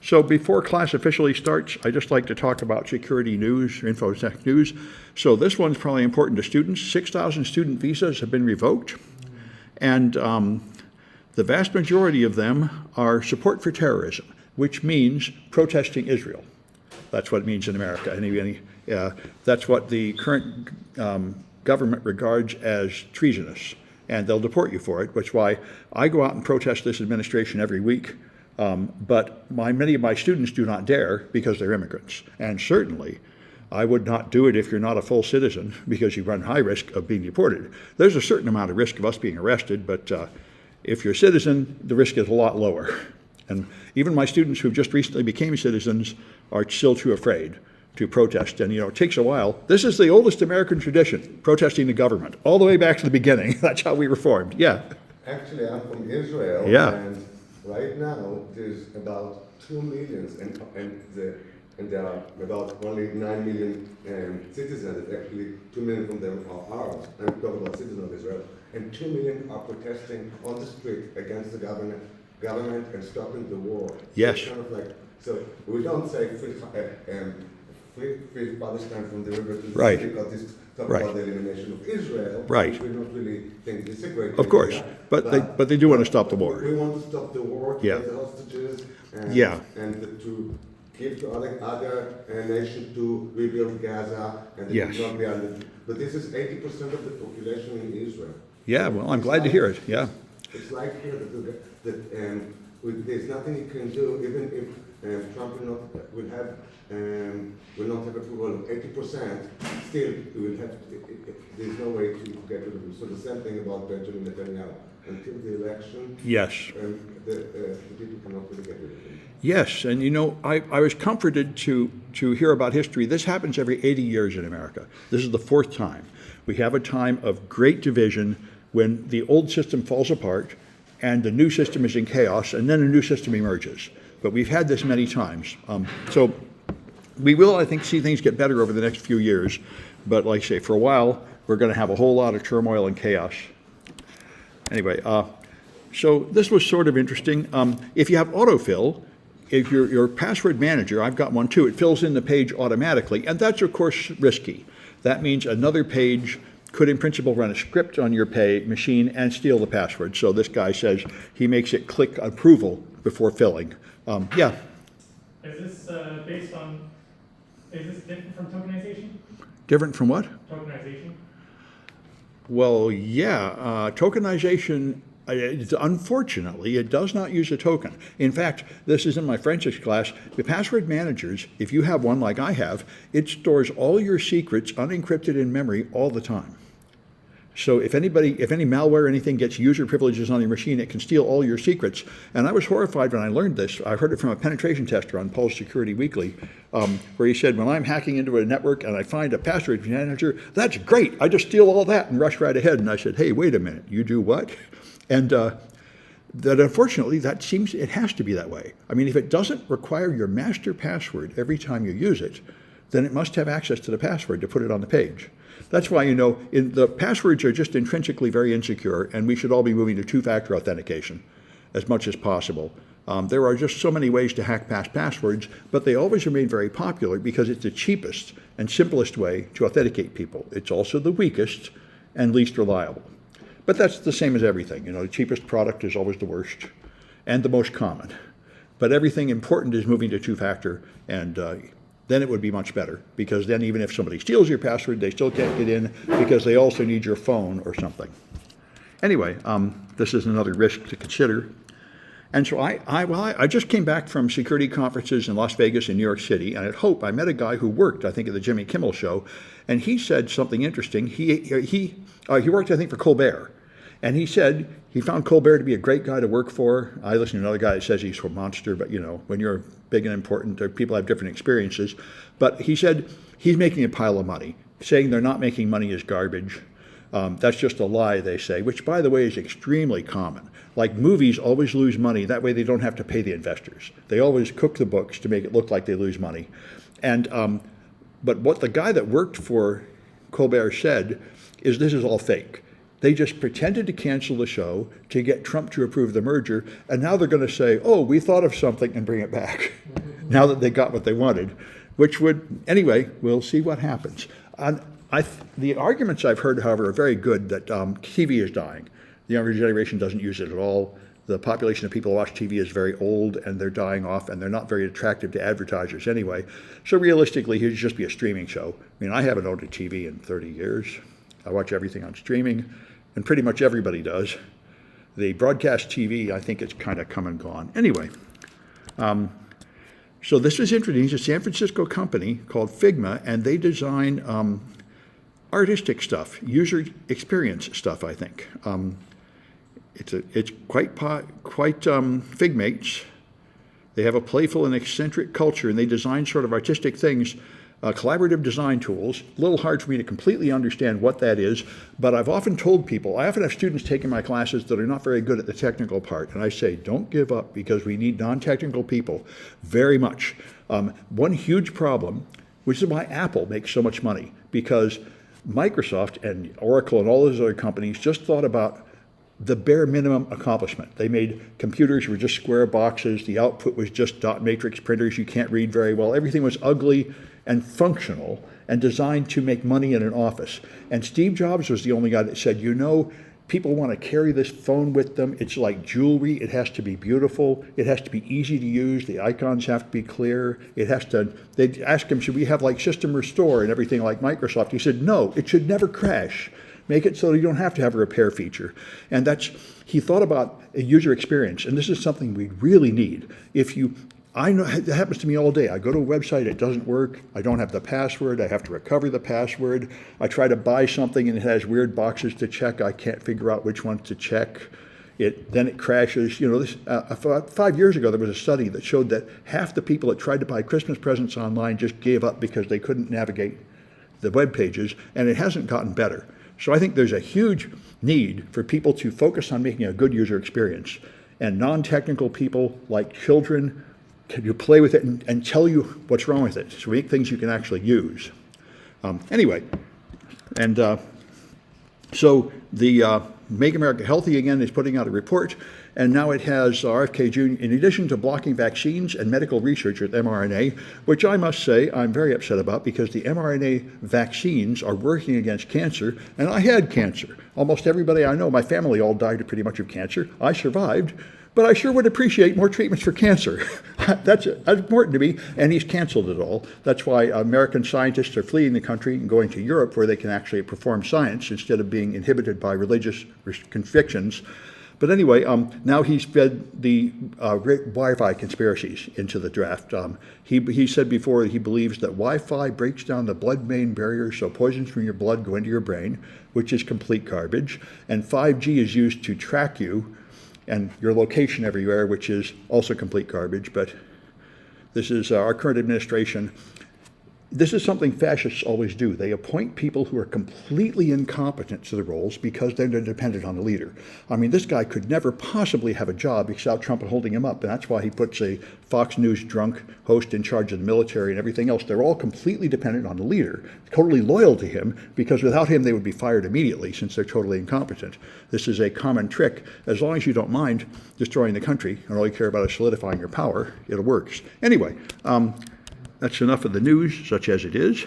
So before class officially starts, I just like to talk about security news, InfoSec news. So this one's probably important to students. 6,000 student visas have been revoked, and the vast majority of them are support for terrorism, which means protesting Israel. That's what it means in America. That's what the current government regards as treasonous, and they'll deport you for it, which is why I go out and protest this administration every week. But many of my students do not dare because they're immigrants. And certainly, I would not do it if you're not a full citizen because you run high risk of being deported. There's a certain amount of risk of us being arrested, but if you're a citizen, the risk is a lot lower. And even my students who just recently became citizens are still too afraid to protest. And, it takes a while. This is the oldest American tradition, protesting the government, all the way back to the beginning. That's how we reformed. Yeah. Actually, I'm from Israel. Yeah. And right now, there's about 2 million, and there are about only 9 million citizens. Actually, 2 million from them are Arabs. I'm talking about citizens of Israel. And 2 million are protesting on the street against the government and stopping the war. Yes. So, so we don't say free Palestine from the river to the Right. sea because this talk Right. about the elimination of Israel. Right. We don't really think this is a great Of course, idea, but they do want to stop the war. We want to stop the war, to Yeah. get the hostages, and, Yeah. and to give to other nations to rebuild Gaza, and it Yes. will not be under. But this is 80% of the population in Israel. Yeah, well, I'm glad to hear it. Yeah. It's like here there's nothing you can do, even if Trump will not have approval of 80%. Still, there's no way to get rid of him. So the same thing about Benjamin Netanyahu. Until the election, Yes. the people cannot really get rid of him. Yes, and I was comforted to hear about history. This happens every 80 years in America. This is the fourth time. We have a time of great division when the old system falls apart and the new system is in chaos, and then a new system emerges. But we've had this many times. So we will, I think, see things get better over the next few years. But like I say, for a while, we're going to have a whole lot of turmoil and chaos. Anyway, so this was sort of interesting. If you have autofill, if your password manager, I've got one too, it fills in the page automatically, and that's of course risky. That means another page could in principle run a script on your machine and steal the password. So this guy says he makes it click approval before filling. Yeah. Is this is this different from tokenization? Different from what? Tokenization? Well, yeah, tokenization, unfortunately, it does not use a token. In fact, this is in my forensics class. The password managers, if you have one like I have, it stores all your secrets unencrypted in memory all the time. So if any malware or anything gets user privileges on your machine, it can steal all your secrets. And I was horrified when I learned this. I heard it from a penetration tester on Pulse Security Weekly, where he said, when I'm hacking into a network and I find a password manager, that's great. I just steal all that and rush right ahead. And I said, hey, wait a minute, you do what? And that unfortunately, it has to be that way. I mean, if it doesn't require your master password every time you use it, then it must have access to the password to put it on the page. That's why, the passwords are just intrinsically very insecure, and we should all be moving to two-factor authentication as much as possible. There are just so many ways to hack past passwords, but they always remain very popular because it's the cheapest and simplest way to authenticate people. It's also the weakest and least reliable. But that's the same as everything. The cheapest product is always the worst and the most common. But everything important is moving to two-factor, and then it would be much better, because then even if somebody steals your password, they still can't get in because they also need your phone or something. Anyway, this is another risk to consider. And so I just came back from security conferences in Las Vegas and New York City, and at Hope I met a guy who worked, I think, at the Jimmy Kimmel Show, and he said something interesting. He worked, I think, for Colbert, and he said he found Colbert to be a great guy to work for. I listened to another guy that says he's a monster, but when you're big and important, people have different experiences. But he said he's making a pile of money. Saying they're not making money is garbage. That's just a lie, they say, which, by the way, is extremely common. Like movies always lose money. That way they don't have to pay the investors. They always cook the books to make it look like they lose money. And but what the guy that worked for Colbert said is this is all fake. They just pretended to cancel the show to get Trump to approve the merger, and now they're going to say, oh, we thought of something and bring it back, now that they got what they wanted, which would, anyway, we'll see what happens. The arguments I've heard, however, are very good that TV is dying. The younger generation doesn't use it at all. The population of people who watch TV is very old, and they're dying off, and they're not very attractive to advertisers anyway. So realistically, it should just be a streaming show. I mean, I haven't owned a TV in 30 years. I watch everything on streaming, and pretty much everybody does. The broadcast TV, I think it's kind of come and gone. Anyway, so this was introduced, a San Francisco company called Figma, and they design artistic stuff, user experience stuff, I think. It's quite Figmates. They have a playful and eccentric culture, and they design sort of artistic things, collaborative design tools. A little hard for me to completely understand what that is, but I've often told people, I often have students taking my classes that are not very good at the technical part, and I say, don't give up, because we need non-technical people very much. One huge problem, which is why Apple makes so much money, because Microsoft and Oracle and all those other companies just thought about the bare minimum accomplishment. They made computers were just square boxes. The output was just dot matrix printers you can't read very well. Everything was ugly and functional and designed to make money in an office. And Steve Jobs was the only guy that said, you know, people want to carry this phone with them. It's like jewelry. It has to be beautiful. It has to be easy to use. The icons have to be clear. It has to, they'd ask him, should we have like system restore and everything like Microsoft? He said, no, it should never crash. Make it so you don't have to have a repair feature. And he thought about a user experience, and this is something we really need. I know it happens to me all day. I go to a website, it doesn't work. I don't have the password. I have to recover the password. I try to buy something and it has weird boxes to check. I can't figure out which ones to check. Then it crashes. You know, about 5 years ago, there was a study that showed that half the people that tried to buy Christmas presents online just gave up because they couldn't navigate the web pages, and it hasn't gotten better. So I think there's a huge need for people to focus on making a good user experience. And non-technical people, like children, can play with it and tell you what's wrong with it. So make things you can actually use. Anyway, and so the Make America Healthy Again is putting out a report, and now it has RFK Jr., in addition to blocking vaccines and medical research with mRNA, which I must say I'm very upset about, because the mRNA vaccines are working against cancer, and I had cancer. Almost everybody I know, my family all died pretty much of cancer. I survived, but I sure would appreciate more treatments for cancer. That's important to me, and he's canceled it all. That's why American scientists are fleeing the country and going to Europe, where they can actually perform science instead of being inhibited by religious convictions. But anyway, now he's fed the Wi-Fi conspiracies into the draft. He said before that he believes that Wi-Fi breaks down the blood-brain barrier, so poisons from your blood go into your brain, which is complete garbage. And 5G is used to track you and your location everywhere, which is also complete garbage. But this is our current administration. This is something fascists always do. They appoint people who are completely incompetent to the roles because they're dependent on the leader. I mean, this guy could never possibly have a job without Trump holding him up, and that's why he puts a Fox News drunk host in charge of the military and everything else. They're all completely dependent on the leader, totally loyal to him, because without him they would be fired immediately, since they're totally incompetent. This is a common trick. As long as you don't mind destroying the country and all you care about is solidifying your power, it works. Anyway, that's enough of the news, such as it is.